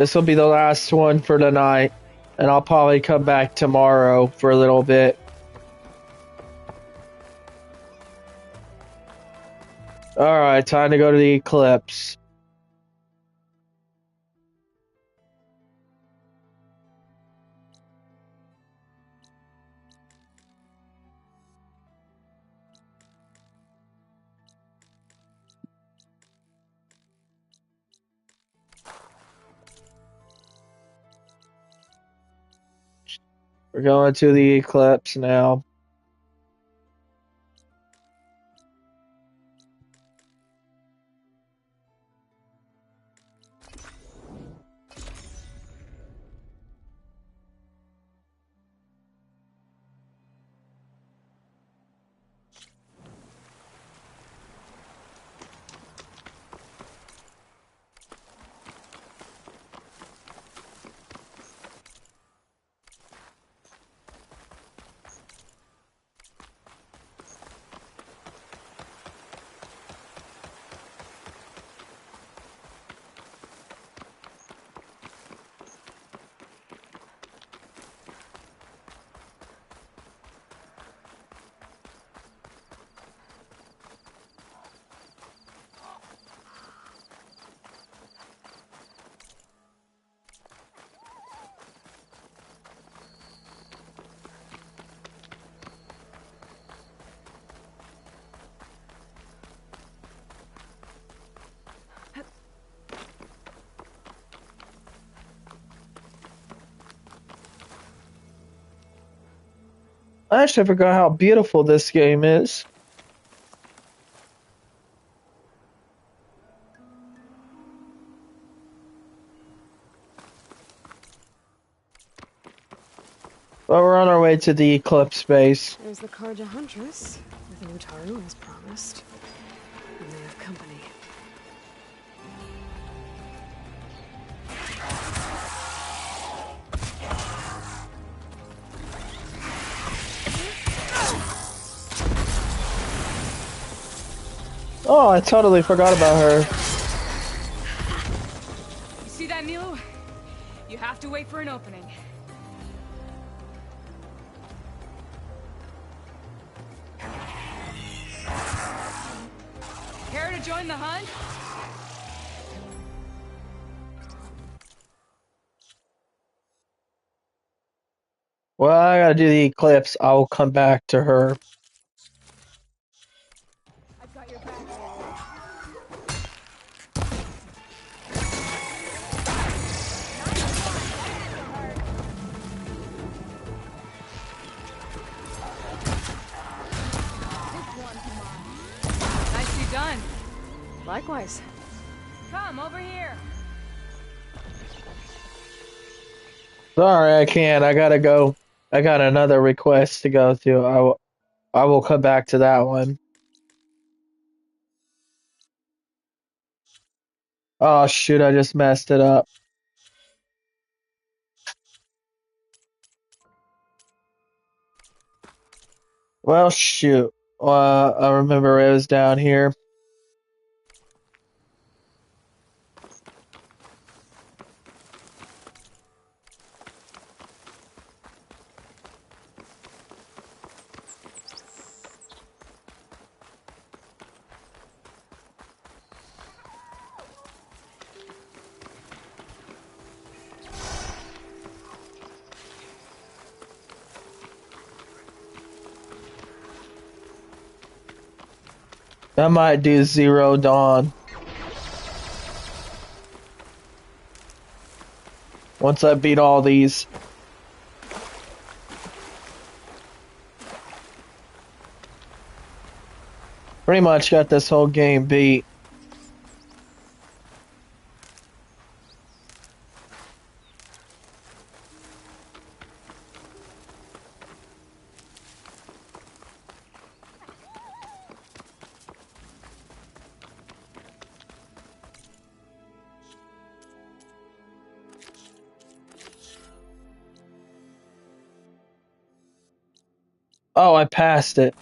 This will be the last one for tonight, and I'll probably come back tomorrow for a little bit. Alright, time to go to the eclipse. We're going to the eclipse now. I actually forgot how beautiful this game is. But we're on our way to the eclipse base. There's the Karja Huntress, with Utaru as promised. And they have company. Oh, I totally forgot about her. You see that, Nilu? You have to wait for an opening. Care to join the hunt? Well, I gotta do the eclipse. I will come back to her. I've got your back. Nicely done. Likewise. Come over here. Sorry, I can't. I gotta go. I got another request to go to. I will come back to that one. Oh shoot, I just messed it up. Well, shoot. I remember it was down here. I might do Zero Dawn. Once I beat all these. Pretty much got this whole game beat. Oh, I passed it.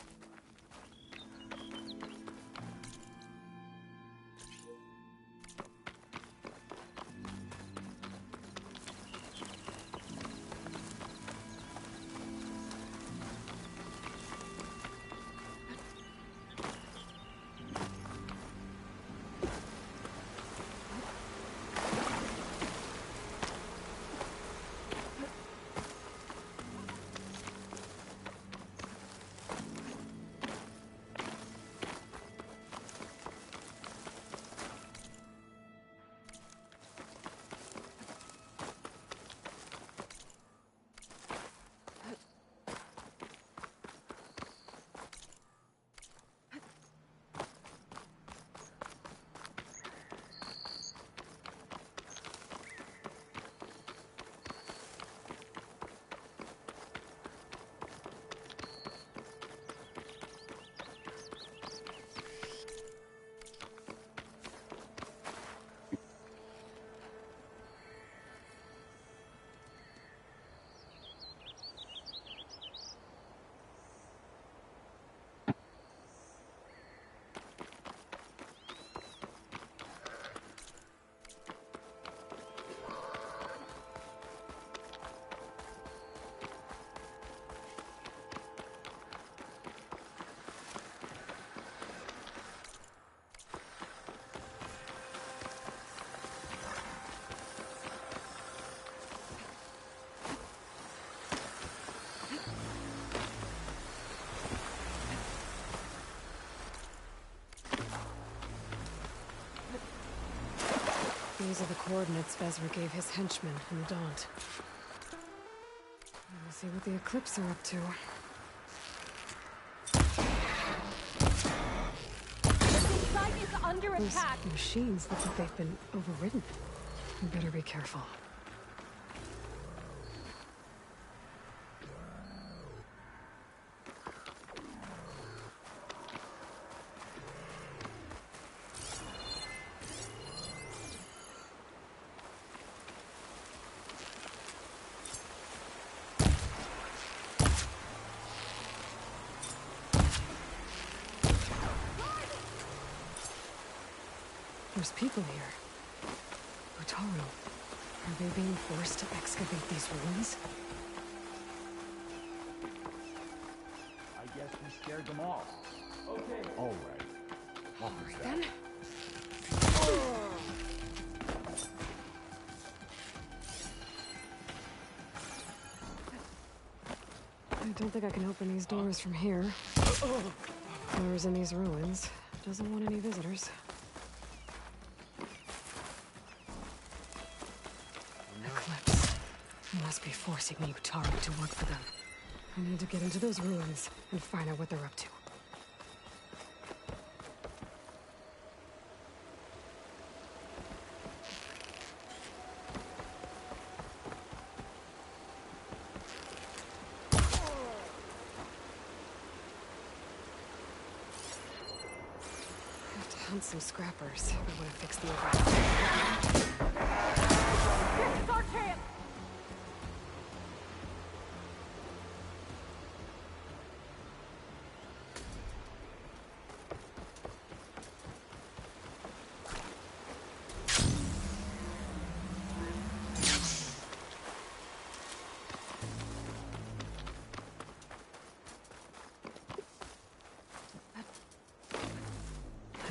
Those are the coordinates Vezra gave his henchmen in the Daunt. We'll see what the Eclipse are up to. The site is under Those attack. machines look like they've been overridden. We better be careful. There's people here. Utaru. Are they being forced to excavate these ruins? I guess we scared them off. Okay. All right. What was that? Then? I don't think I can open these doors from here. Whoever's in these ruins doesn't want any visitors. Eclipse. They must be forcing Utaru to work for them. I need to get into those ruins and find out what they're up to. I have to hunt some scrappers if I want to fix the overhead. This is our chance.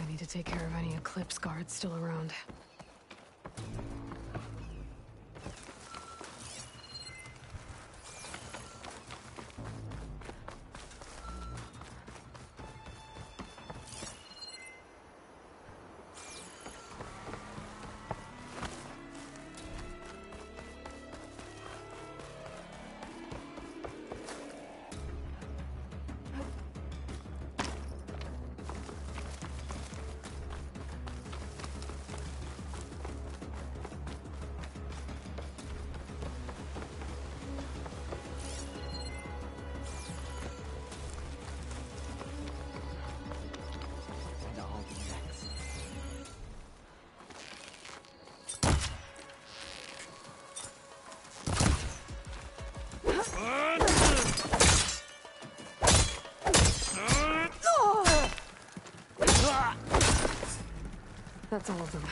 I need to take care of any Eclipse guards still around. And I'll be next. That's all of them.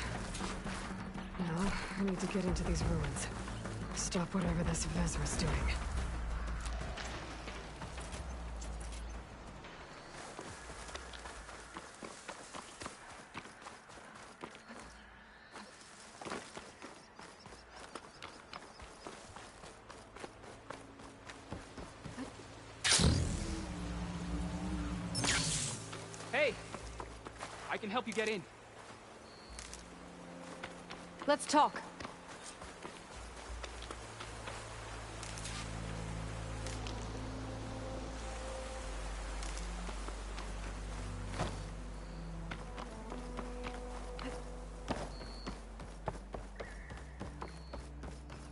Now, I need to get into these ruins. Stop whatever this Vezra's doing. Hey! I can help you get in. Let's talk.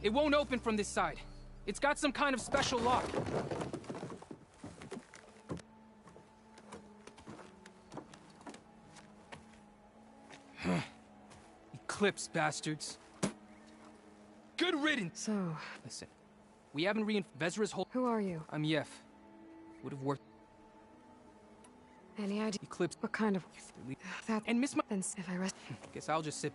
It won't open from this side. It's got some kind of special lock. Eclipse bastards. Good riddance! So, Listen, we haven't reinforced Vezra's whole. who are you? I'm Yef. Would have worked. Any idea Eclipse. what kind of... That... And Miss Ma. Then if I rest... Guess I'll just sit.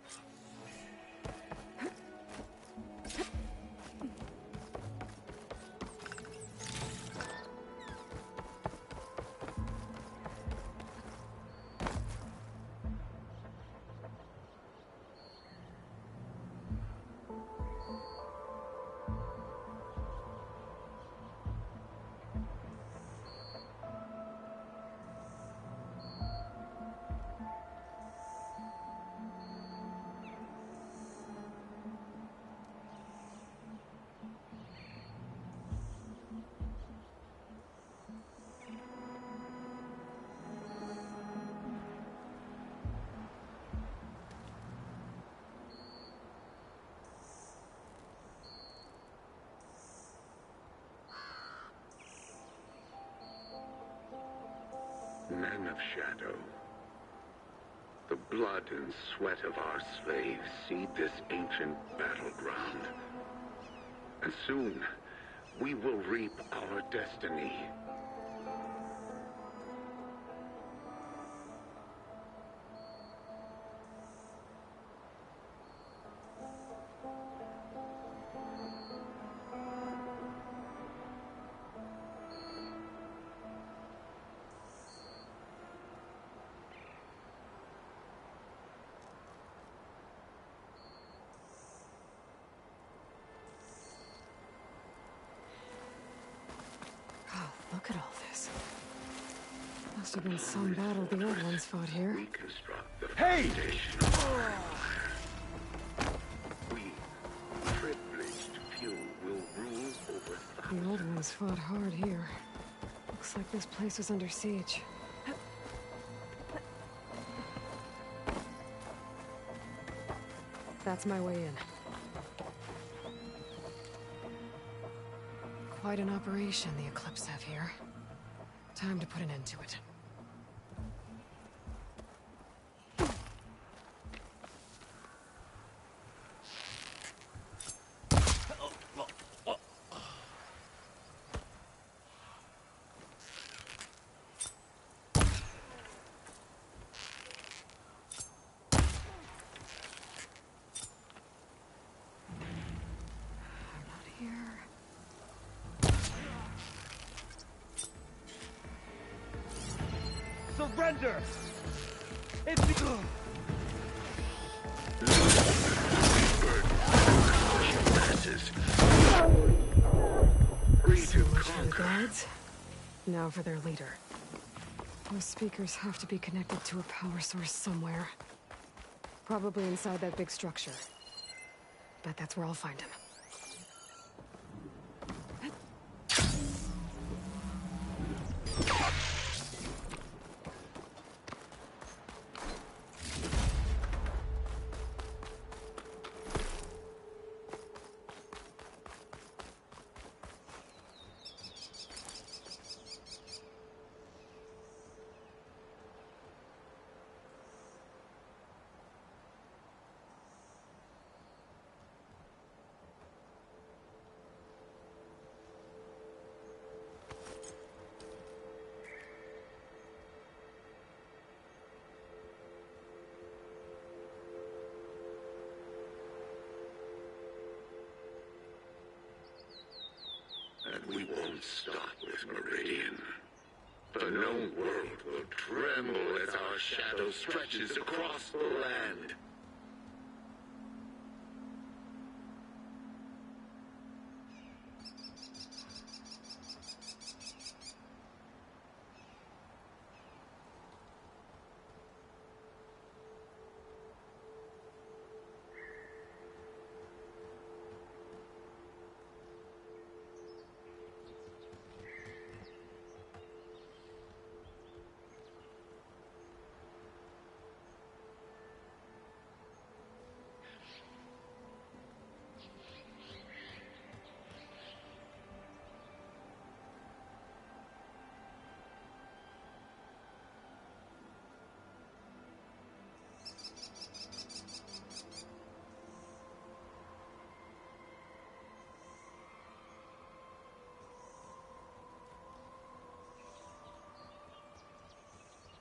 Man of Shadow, the blood and sweat of our slaves seed this ancient battleground. And soon, we will reap our destiny. Oh, look at all this. Must have been some battle the old ones fought here. Reconstruct the Hey! foundation of our empire. We, privileged few, will rule over The thousands. old ones fought hard here. Looks like this place was under siege. That's my way in. Quite an operation the Eclipse have here. Time to put an end to it. I'm not here. Surrender! It's the... Masses. Free to So much for the conquer. guards. Now for their leader. Those speakers have to be connected to a power source somewhere. Probably inside that big structure. Bet that's where I'll find him. And we won't stop with Meridian. The known world will tremble as our shadow stretches across the land.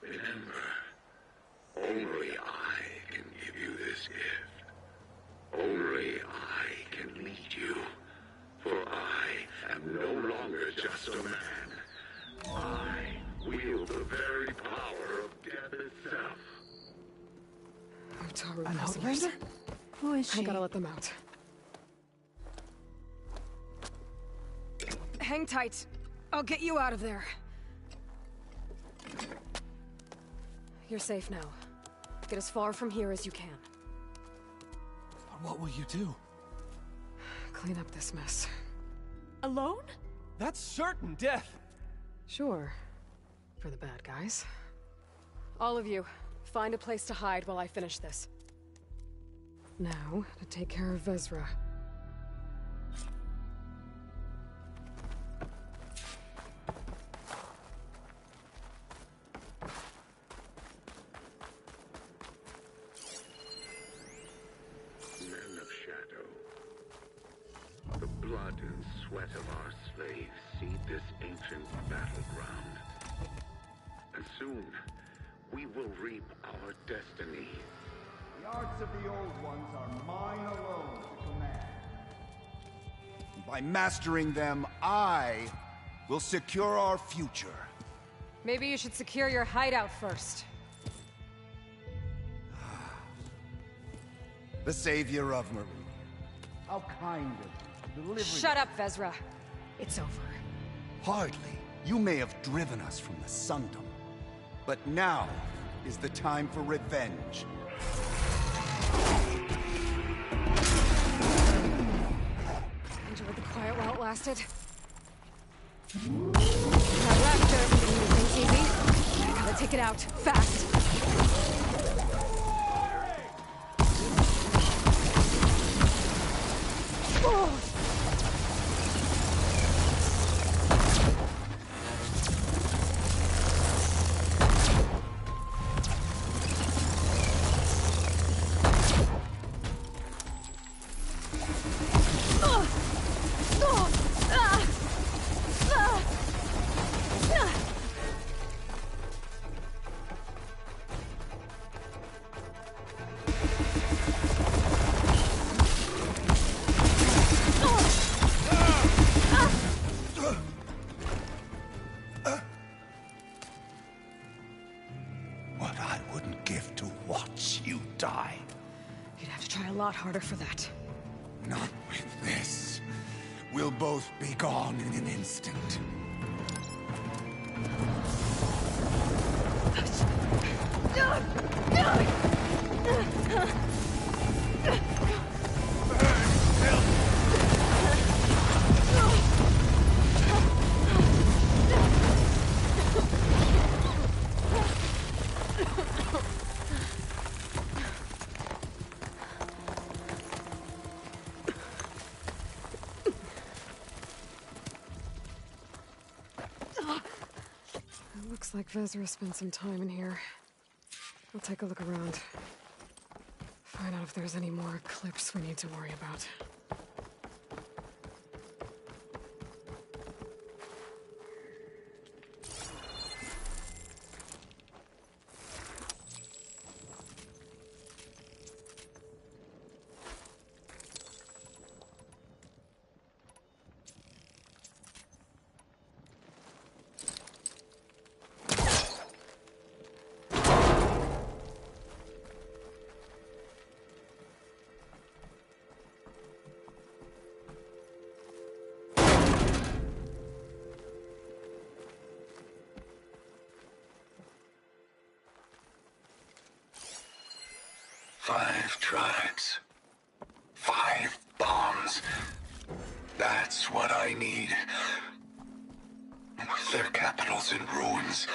Remember, only I can give you this gift. Only I can lead you. For I am no longer just a man. I wield the very power of death itself. Utaru An prisoners. outlander? Who is she? I gotta let them out. Hang tight. I'll get you out of there. You're safe now. Get as far from here as you can. But what will you do? Clean up this mess. Alone? That's certain death! Sure. For the bad guys. All of you, find a place to hide while I finish this. Now, to take care of Vezra. blood and sweat of our slaves seed this ancient battleground. And soon, we will reap our destiny. The arts of the old ones are mine alone to command. By mastering them, I will secure our future. Maybe you should secure your hideout first. The savior of Marie. How kind of you. Delivering... Shut up, Vezra. It's over. Hardly. You may have driven us from the Sundom. But now is the time for revenge. Enjoyed the quiet while it lasted. That raptor didn't make things easy. I gotta take it out, fast. Oh. What I wouldn't give to watch you die. You'd have to try a lot harder for that. Not with this. We'll both be gone in an instant. Looks like Vezra spent some time in here. I'll take a look around. Find out if there's any more Eclipse we need to worry about. Five tribes. 5 bombs. That's what I need. With their capitals in ruins,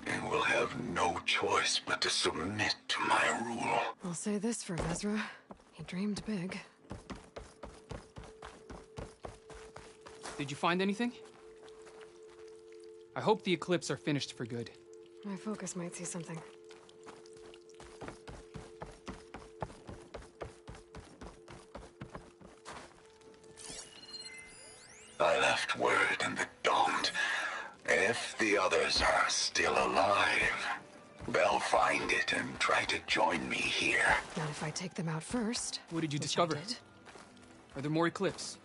they will have no choice but to submit to my rule. I'll say this for Vezra. He dreamed big. Did you find anything? I hope the Eclipse are finished for good. My focus might see something. I left word in the Domed. If the others are still alive, they'll find it and try to join me here. Not if I take them out first. What did you which I discover? did. Are there more Eclipse?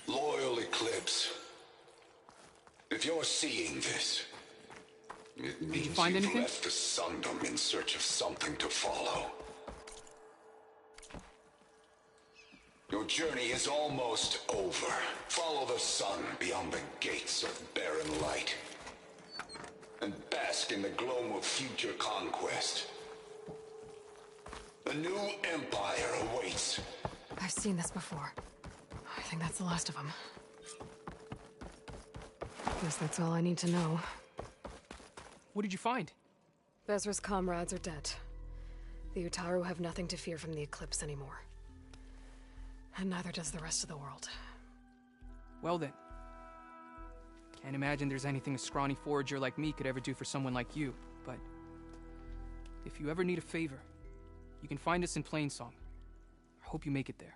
Loyal Eclipse. If you're seeing this, it means find you've anything? left the Sundom in search of something to follow. Your journey is almost over. Follow the sun beyond the gates of barren light. bask in the glow of future conquest. A new empire awaits. I've seen this before. I think that's the last of them. Guess that's all I need to know. What did you find? Bezra's comrades are dead. The Utaru have nothing to fear from the Eclipse anymore. And neither does the rest of the world. Well then. Can't imagine there's anything a scrawny forager like me could ever do for someone like you, but... if you ever need a favor, you can find us in Plainsong. I hope you make it there.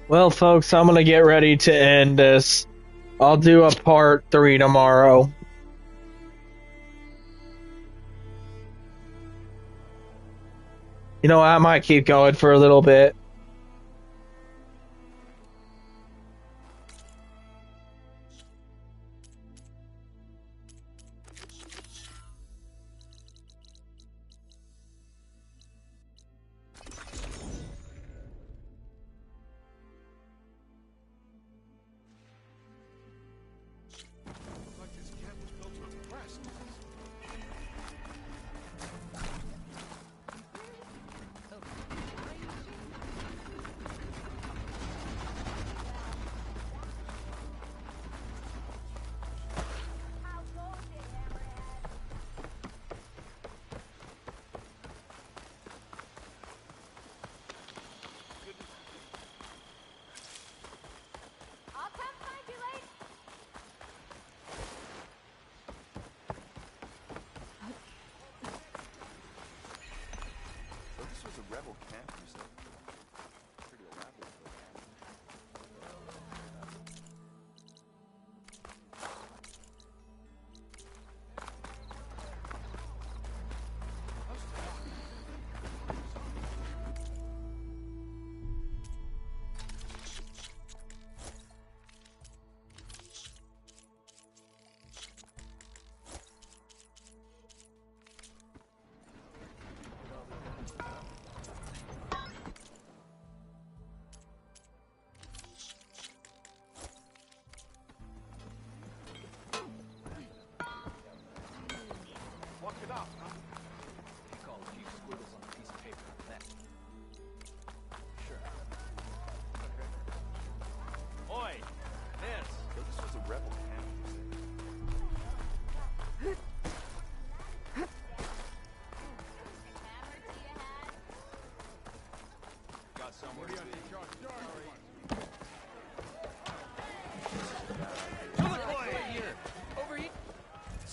Well, folks, I'm gonna get ready to end this. I'll do a part 3 tomorrow. You know, I might keep going for a little bit. I'll come find you later. So this was a rebel camp, you said?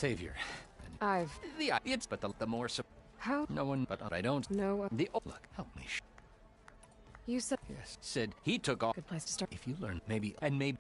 savior. I've... It's but the more How? no one but I don't. No, Look, help me. you said... Yes, said he took off. Good place to start. If you learn, maybe and maybe.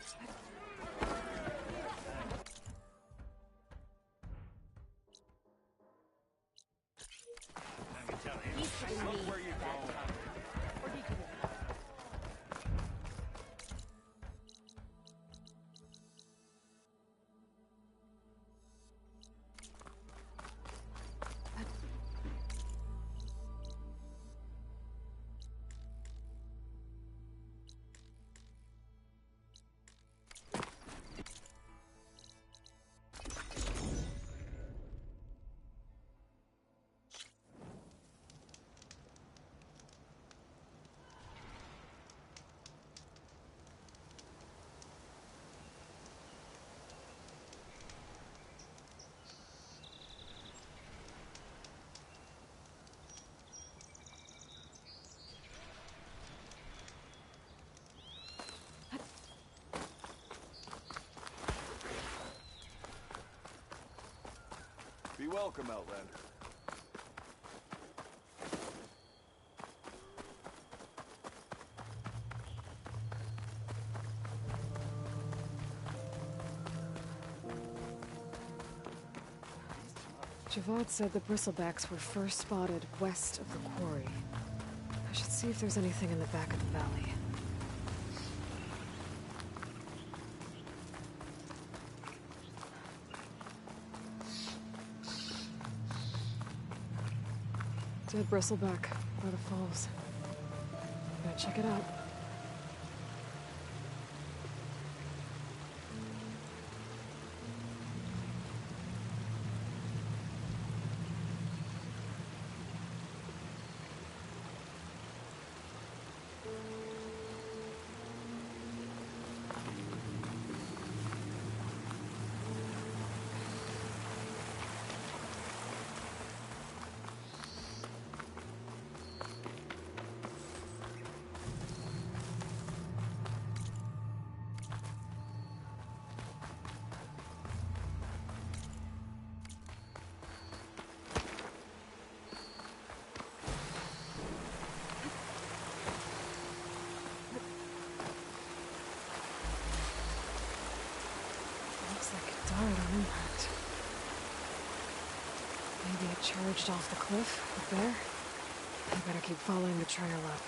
Be welcome, Outlander. Javad said the bristlebacks were first spotted west of the quarry. I should see if there's anything in the back of the valley. Dead bristleback by the falls. Gotta check it out. Looks like it died on impact. Maybe it charged off the cliff up there. I better keep following the trail up.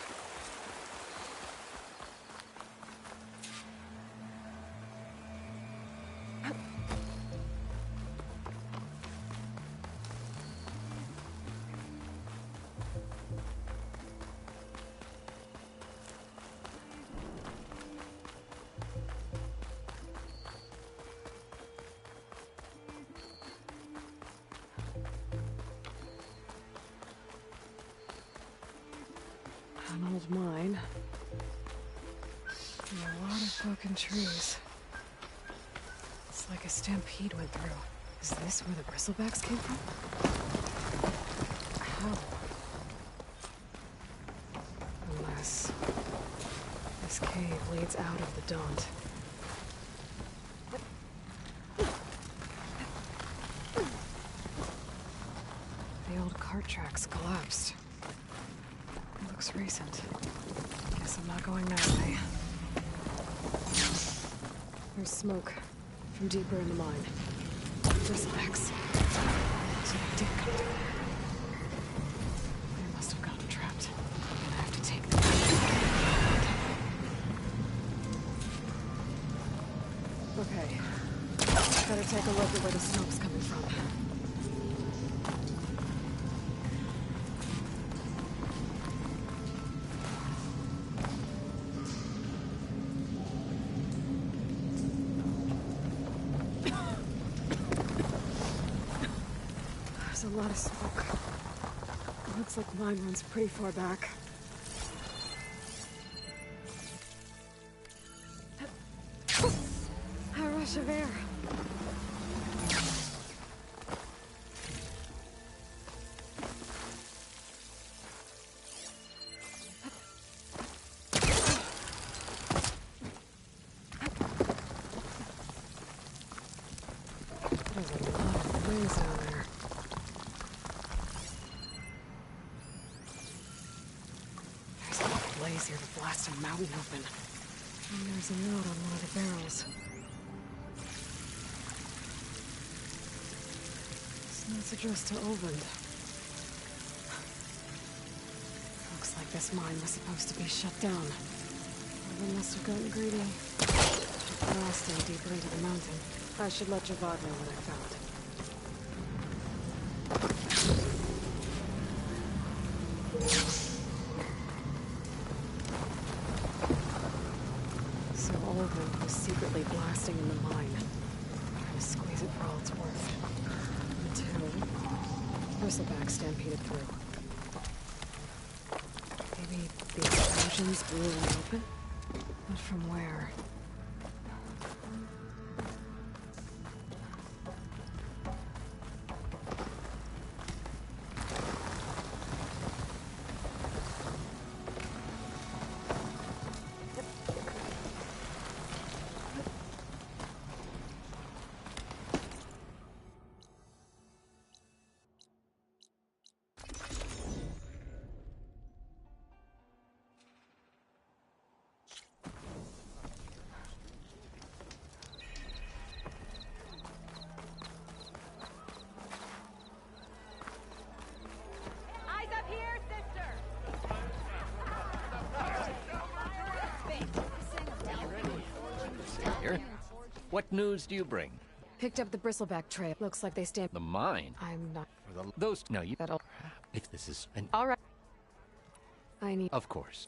An old mine. And a lot of broken trees. It's like a stampede went through. Is this where the bristlebacks came from? How? Unless... this cave leads out of the Daunt. The old cart tracks collapsed. It looks recent. Guess I'm not going that way. There's smoke from deeper in the mine. Bristlebacks. So they did come through. They must have gotten trapped. And I have to take them. Okay. Better take a look at where the smoke's coming from. There's a lot of smoke. It looks like the mine runs pretty far back. A rush of air. There's a lot of blaze here to blast a mountain open. And there's a note on one of the barrels. This note's addressed to Oland. Looks like this mine was supposed to be shut down. They must have gotten greedy. Took blasting deeper into the mountain. I should let Javad know what I found. So Oland was secretly blasting in the mine. Trying to squeeze it for all it's worth. Until Bristleback stampeded through. Maybe the explosions blew it open? But from where? Eyes up here, sister! Here. What news do you bring? Picked up the Bristleback trail. Looks like they stamped. The mine? I'm not. Or those? No, you. That'll. If this is an. All right. I need. Of course.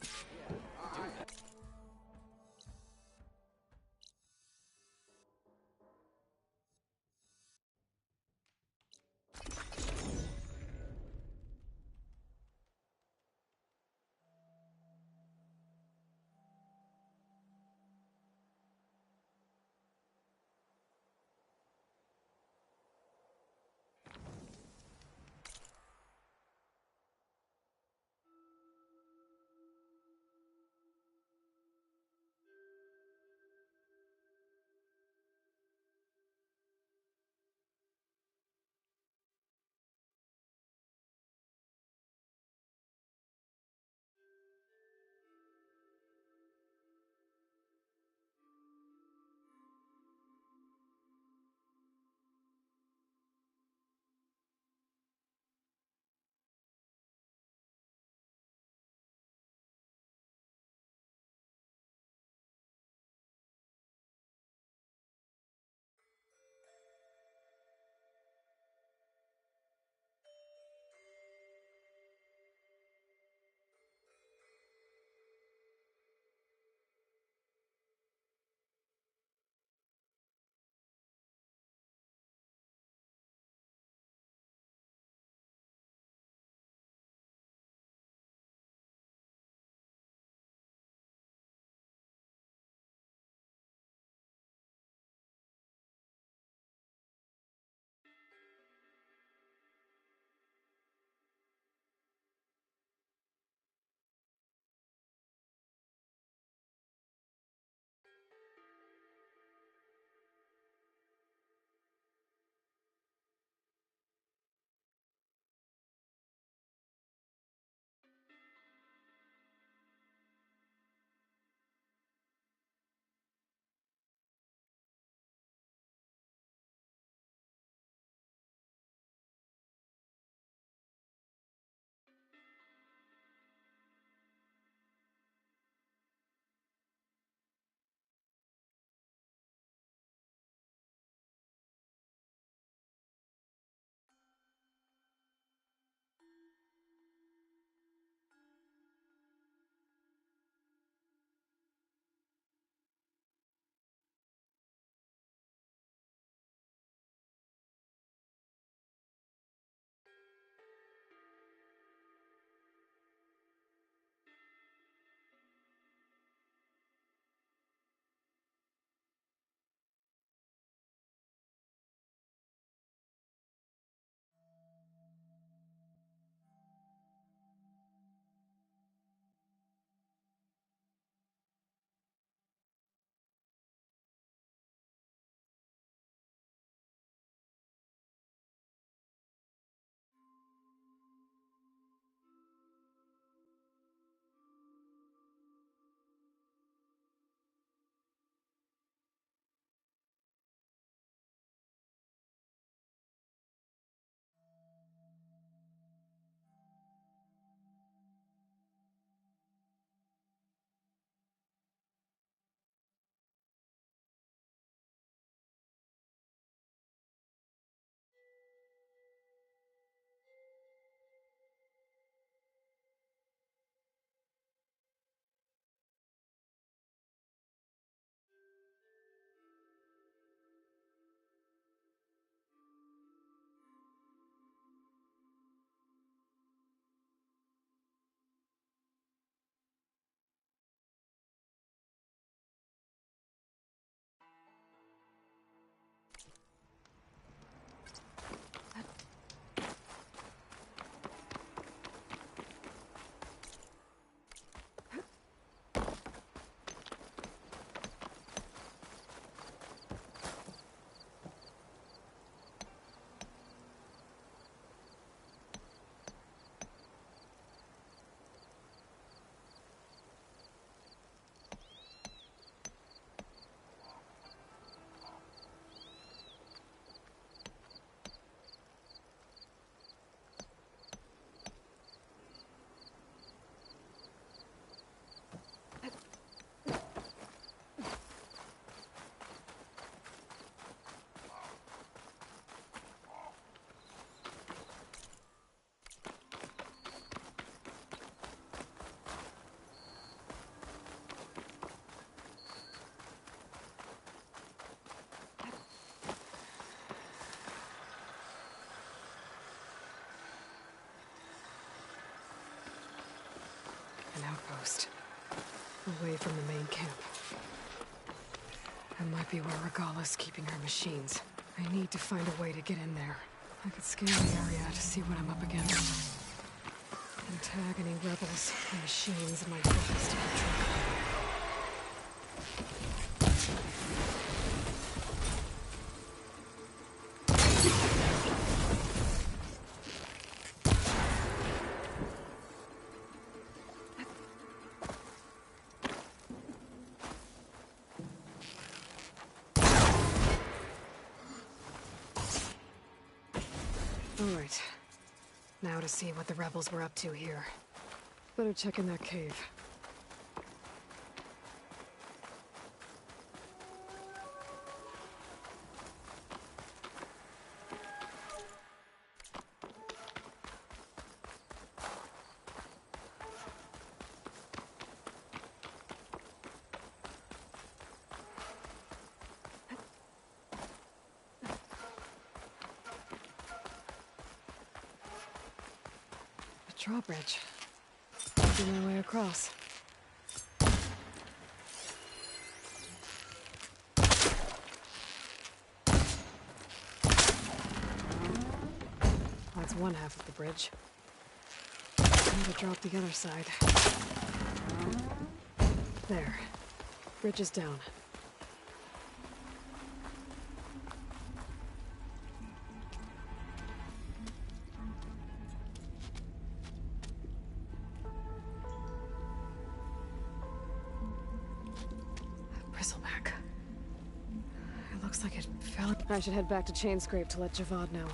An outpost. Away from the main camp. That might be where Regala's keeping her machines. I need to find a way to get in there. I could scan the area to see what I'm up against. And tag any rebels or machines in my focus to control. Alright. Now to see what the rebels were up to here. Better check in that cave. Drawbridge. Making my way across. That's one half of the bridge. Need to drop the other side. There. Bridge is down. Bristleback. It looks like it fell. I should head back to Chainscrape to let Javad know.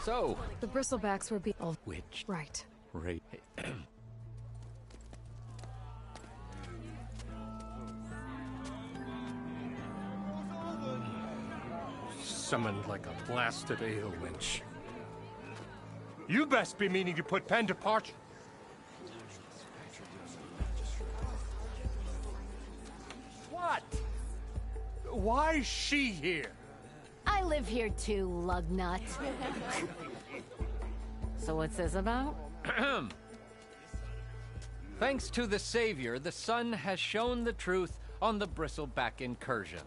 So, The Bristlebacks were being... which Right. right? Summoned like a blasted ale winch. You best be meaning to put pen to parchment. What? Why's she here? I live here too, lugnut. So what's this about? Thanks to the Savior, the sun has shown the truth on the Bristleback incursion.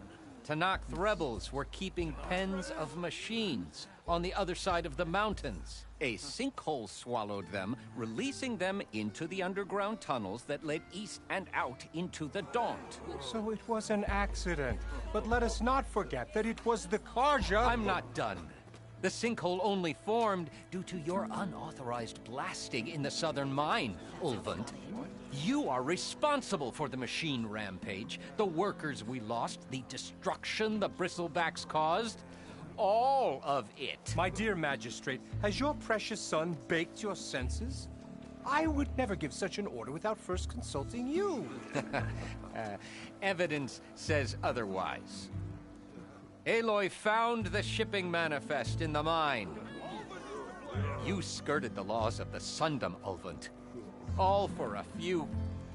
Tanakh rebels were keeping pens of machines on the other side of the mountains. A sinkhole swallowed them, releasing them into the underground tunnels that led east and out into the Daunt. So it was an accident. But let us not forget that it was the Karja... I'm not done. The sinkhole only formed due to your unauthorized blasting in the southern mine, Ulvund. You are responsible for the machine rampage, the workers we lost, the destruction the Bristlebacks caused. All of it. My dear magistrate, has your precious son baked your senses? I would never give such an order without first consulting you. Evidence says otherwise. Aloy found the shipping manifest in the mine. You skirted the laws of the Sundom, Ulvund. All for a few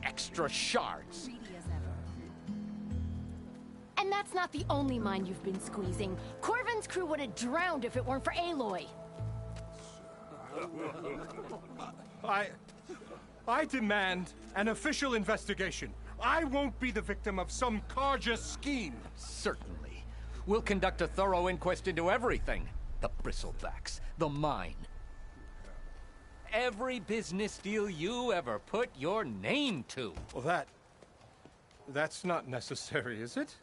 extra shards. And that's not the only mine you've been squeezing. Corvin's crew would have drowned if it weren't for Aloy. I demand an official investigation. I won't be the victim of some Karja scheme. Certainly. We'll conduct a thorough inquest into everything. The Bristlebacks, the mine. Every business deal you ever put your name to. Well, that's not necessary, is it?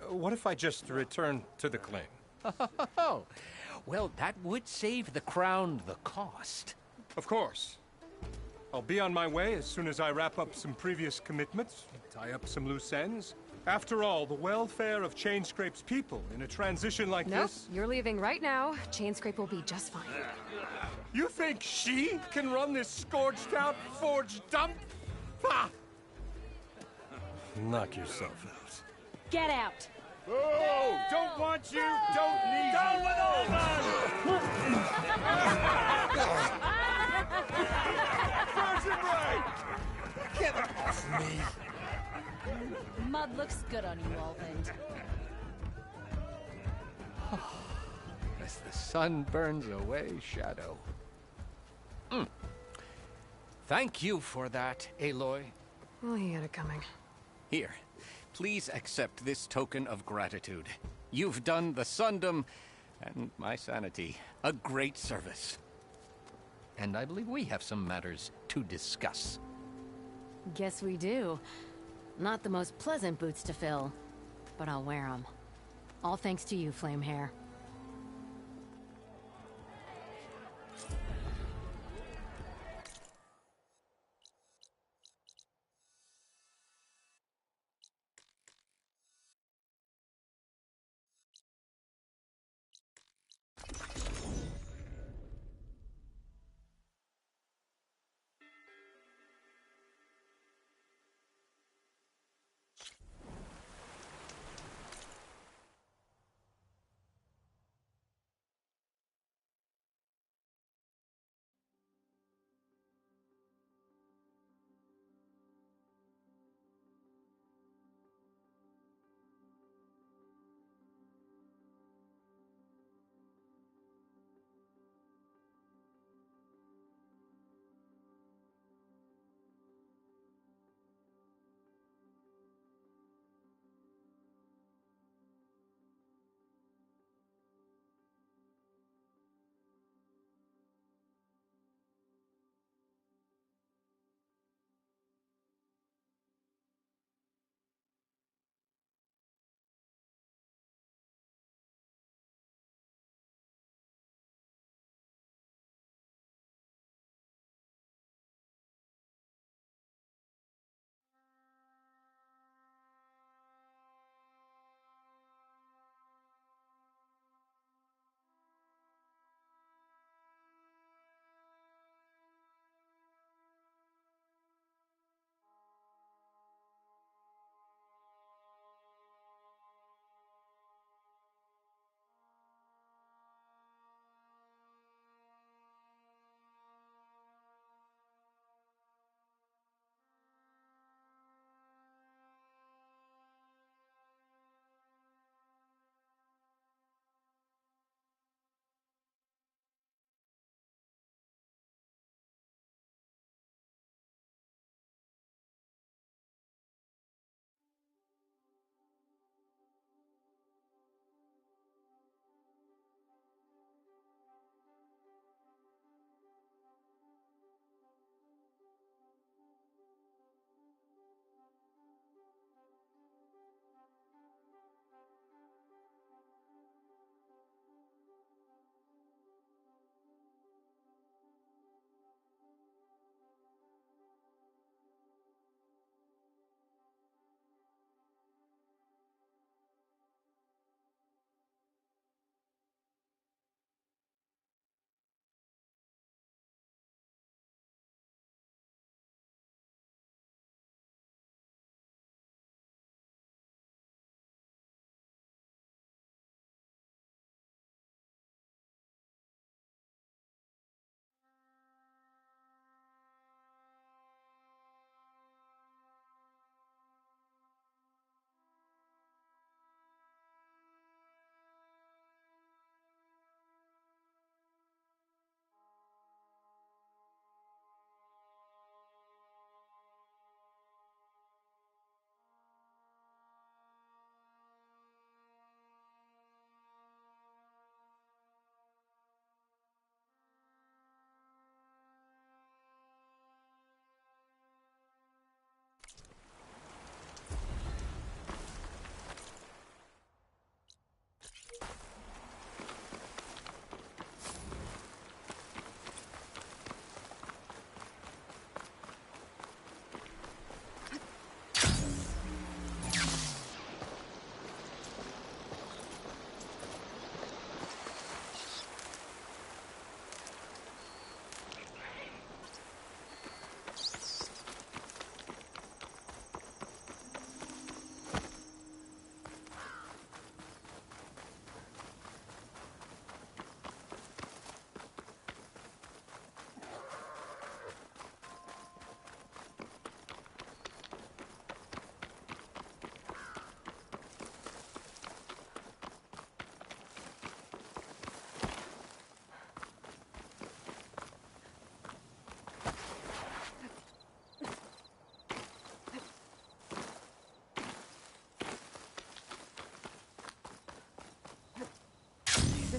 What if I just return to the claim? Oh, well, that would save the Crown the cost. Of course. I'll be on my way as soon as I wrap up some previous commitments, tie up some loose ends. After all, the welfare of Chainscrape's people in a transition like Nope, this... you're leaving right now. Chainscrape will be just fine. You think she can run this scorched-out, forged dump? Ha! Knock yourself out. Get out! Oh, don't want you, don't need you. Down with all Virgin break! Get off me! Mud looks good on you, Alvin. As the sun burns away shadow. Thank you for that, Aloy. Well, he had it coming. Here, please accept this token of gratitude. You've done the Sundom, and my sanity, a great service. And I believe we have some matters to discuss. Guess we do. Not the most pleasant boots to fill, but I'll wear them. All thanks to you, Flamehair.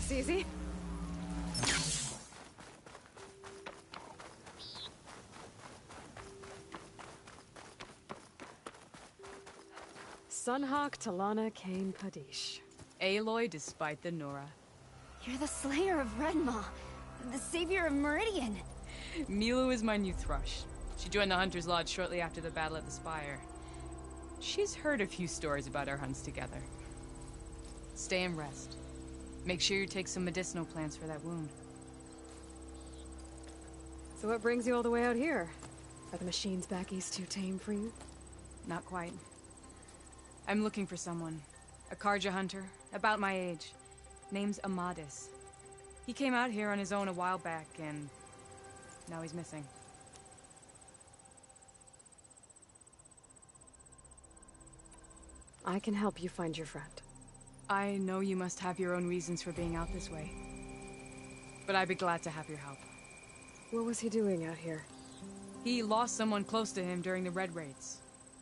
this easy. Sunhawk Talana Kane Padish. Aloy despite the Nora. You're the slayer of Redmaw, the savior of Meridian. Milu is my new thrush. She joined the Hunter's Lodge shortly after the Battle at the Spire. She's heard a few stories about our hunts together. Stay and rest. Make sure you take some medicinal plants for that wound. So what brings you all the way out here? Are the machines back east too tame for you? Not quite. I'm looking for someone. A Karja hunter, about my age. Name's Amadis. He came out here on his own a while back, and now he's missing. I can help you find your friend. I know you must have your own reasons for being out this way. But I'd be glad to have your help. What was he doing out here? He lost someone close to him during the Red Raids.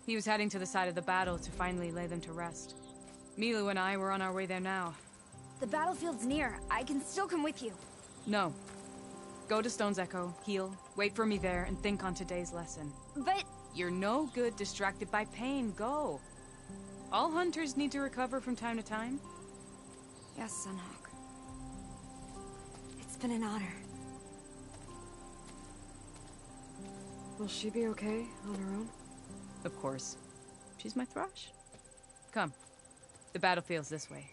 He was heading to the side of the battle to finally lay them to rest. Milu and I were on our way there now. The battlefield's near. I can still come with you. No. Go to Stone's Echo, heal, wait for me there, and think on today's lesson. But... You're no good distracted by pain. Go. All hunters need to recover from time to time. Yes, Sunhawk. It's been an honor. Will she be okay on her own? Of course. She's my thrush. Come. The battlefield's this way.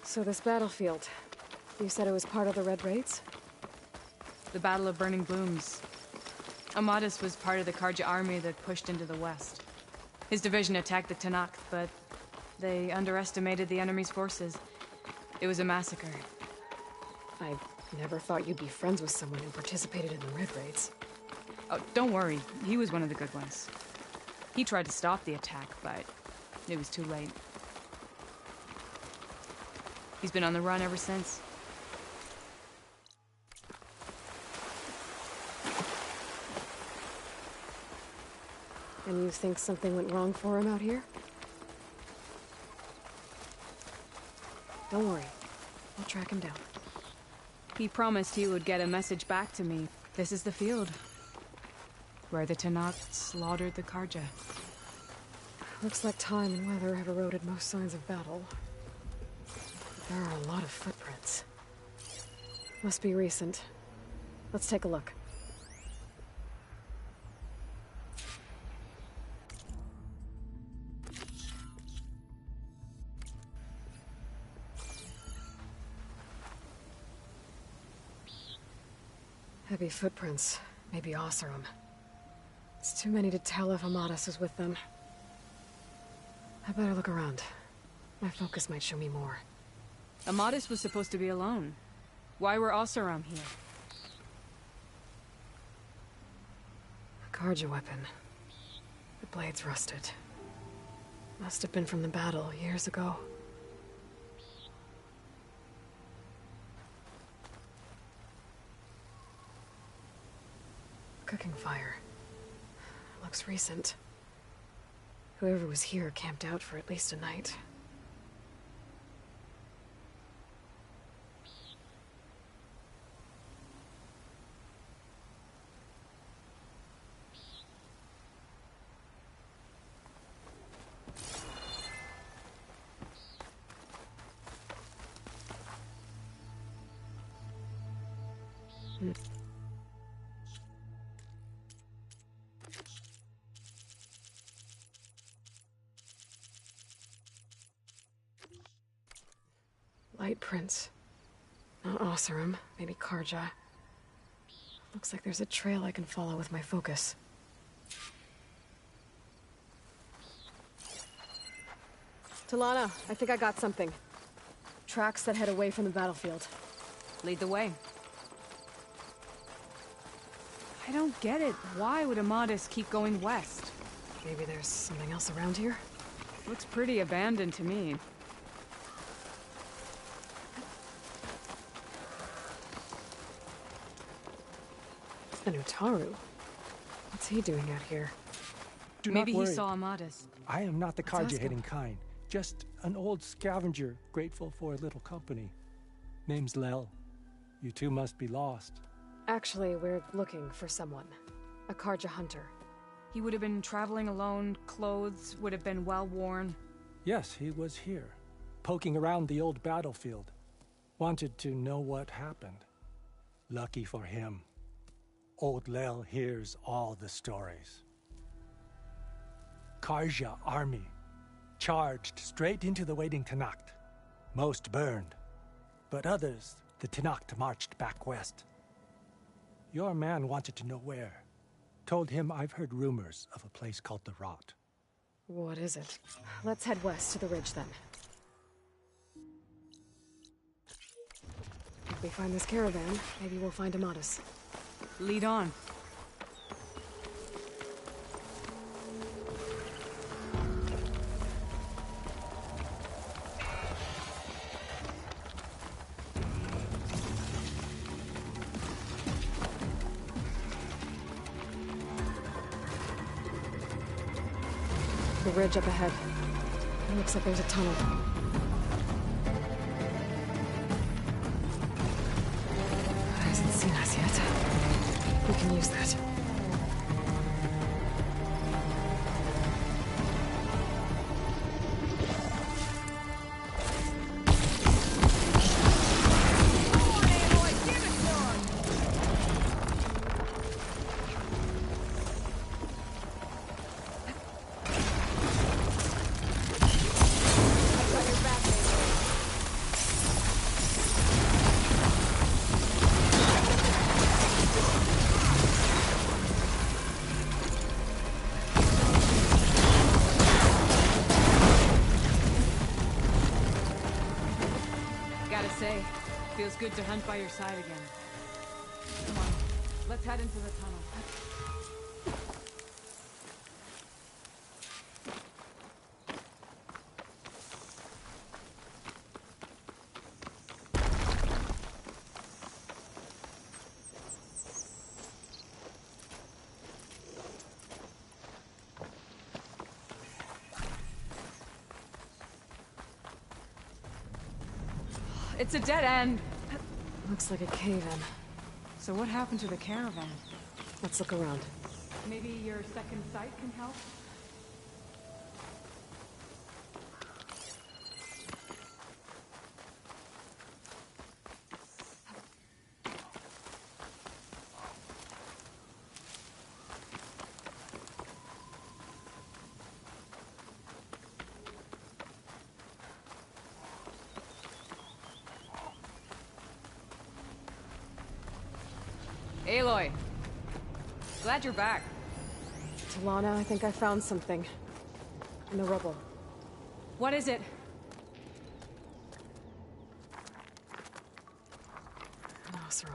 So this battlefield, you said it was part of the Red Raids? The Battle of Burning Blooms. Amadis was part of the Karja army that pushed into the west. His division attacked the Tenakth, but they underestimated the enemy's forces. It was a massacre. I never thought you'd be friends with someone who participated in the Red Raids. Oh, don't worry. He was one of the good ones. He tried to stop the attack, but it was too late. He's been on the run ever since. And you think something went wrong for him out here? Don't worry. I'll track him down. He promised he would get a message back to me. This is the field. Where the Tenakth slaughtered the Karja. Looks like time and weather have eroded most signs of battle. There are a lot of footprints. Must be recent. Let's take a look. Heavy footprints. Maybe Oseram. It's too many to tell if Amadis is with them. I better look around. My focus might show me more. Amadis was supposed to be alone. Why were Oseram here? A Karja weapon. The blade's rusted. Must have been from the battle years ago. Cooking fire. Looks recent. Whoever was here camped out for at least a night. Light prints. Not Oseram, maybe Karja. Looks like there's a trail I can follow with my focus. Talana, I think I got something. Tracks that head away from the battlefield. Lead the way. I don't get it. Why would Amadis keep going west? Maybe there's something else around here? Looks pretty abandoned to me. An Utaru? What's he doing out here? Do Maybe not worry. he saw Amadis. I am not the Let's ask Carja-hating him. kind. Just an old scavenger, grateful for a little company. Name's Lel. You two must be lost. Actually, we're looking for someone. A Karja hunter. He would have been traveling alone, clothes would have been well worn. Yes, he was here, poking around the old battlefield. Wanted to know what happened. Lucky for him, old Lel hears all the stories. Karja army charged straight into the waiting Tenakth. Most burned, but others, the Tenakth marched back west. Your man wanted to know where. Told him I've heard rumors of a place called the Rot. What is it? Let's head west to the ridge then. If we find this caravan, maybe we'll find Amadis. Lead on. The ridge up ahead. It looks like there's a tunnel. It hasn't seen us yet. We can use that. Gotta say, feels good to hunt by your side again. Come on, let's head into the tunnel. It's a dead end. Looks like a cave-in. So what happened to the caravan? Let's look around. Maybe your second sight can help? Aloy! Glad you're back. Talana, I think I found something. In the rubble. What is it? An Oseram.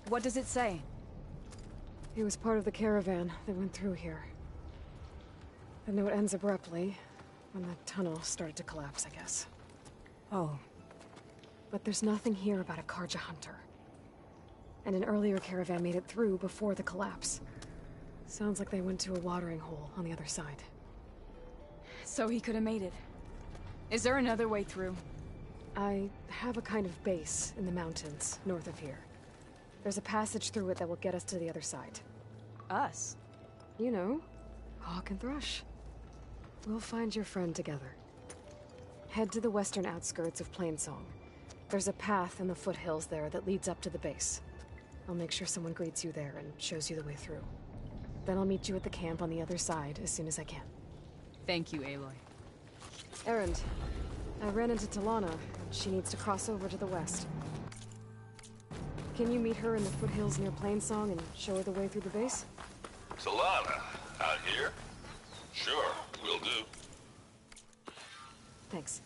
What does it say? He was part of the caravan that went through here. The note ends abruptly, when the tunnel started to collapse, I guess. Oh. But there's nothing here about a Karja hunter. And an earlier caravan made it through before the collapse. Sounds like they went to a watering hole on the other side. So he could have made it. Is there another way through? I have a kind of base in the mountains, north of here. There's a passage through it that will get us to the other side. Us? You know, Hawk and Thrush. We'll find your friend together. Head to the western outskirts of Plainsong. There's a path in the foothills there that leads up to the base. I'll make sure someone greets you there and shows you the way through. Then I'll meet you at the camp on the other side as soon as I can. Thank you, Aloy. Erend, I ran into Talana, and she needs to cross over to the west. Can you meet her in the foothills near Plainsong and show her the way through the base? Talana, out here? Sure, will do. Thanks.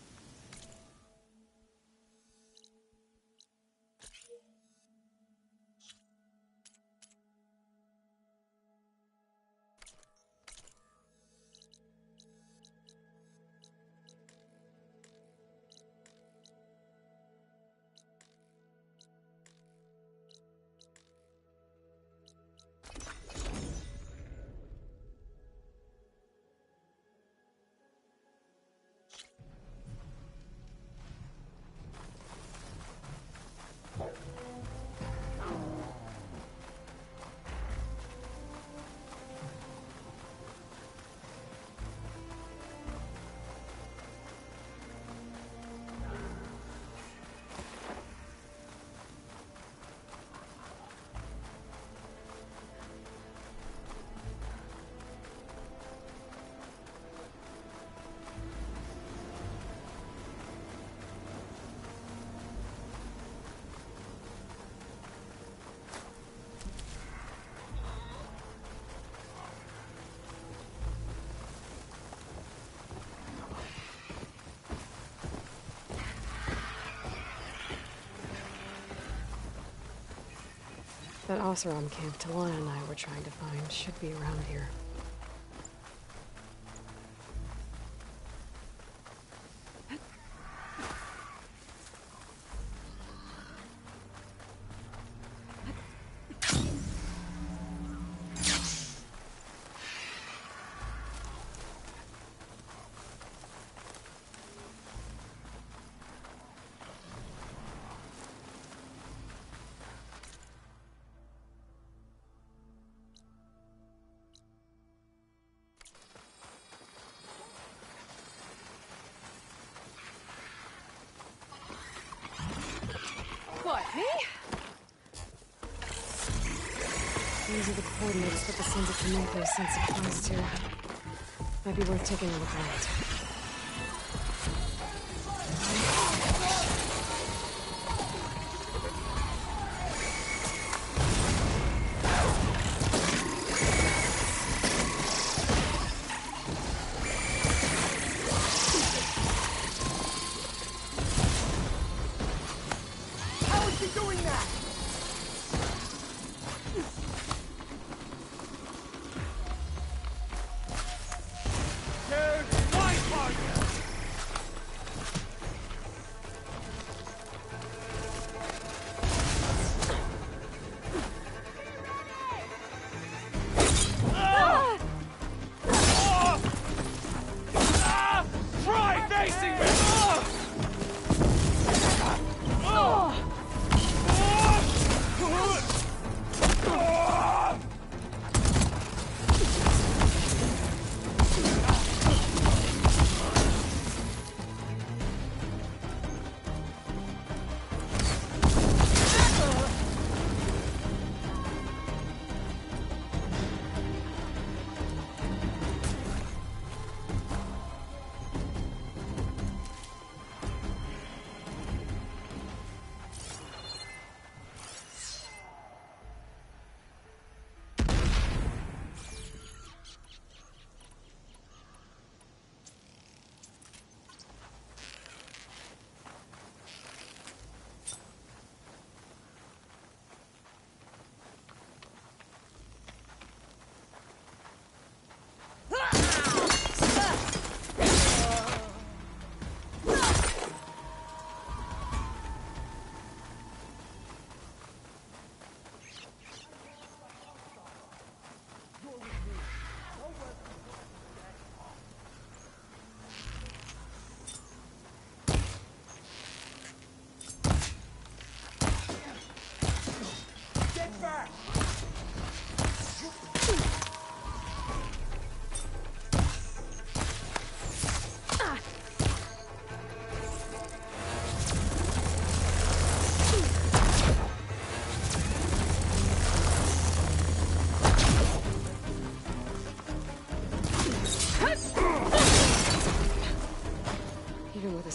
That Oseram camp Talana and I were trying to find should be around here. What, me? These are the coordinates that the Sons of Flamenco sent supplies to. Might be worth taking a look around.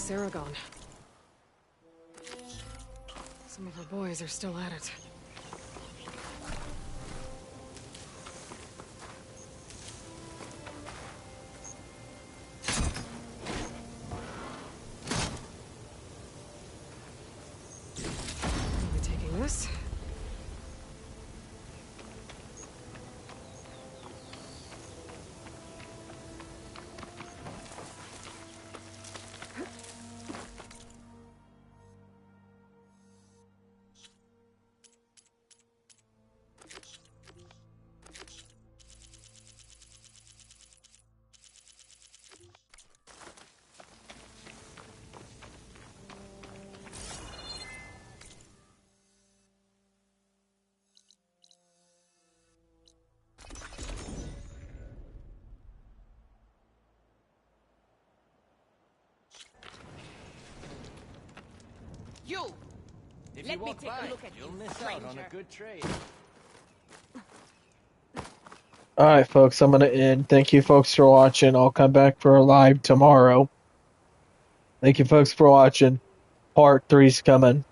Saragon. Some of our boys are still at it. I'll be taking this. You! If Let you me walk take a by, look at you'll you, miss out on a stranger. good trade. Alright, folks, I'm going to end. Thank you, folks, for watching. I'll come back for a live tomorrow. Thank you, folks, for watching. Part 3's coming.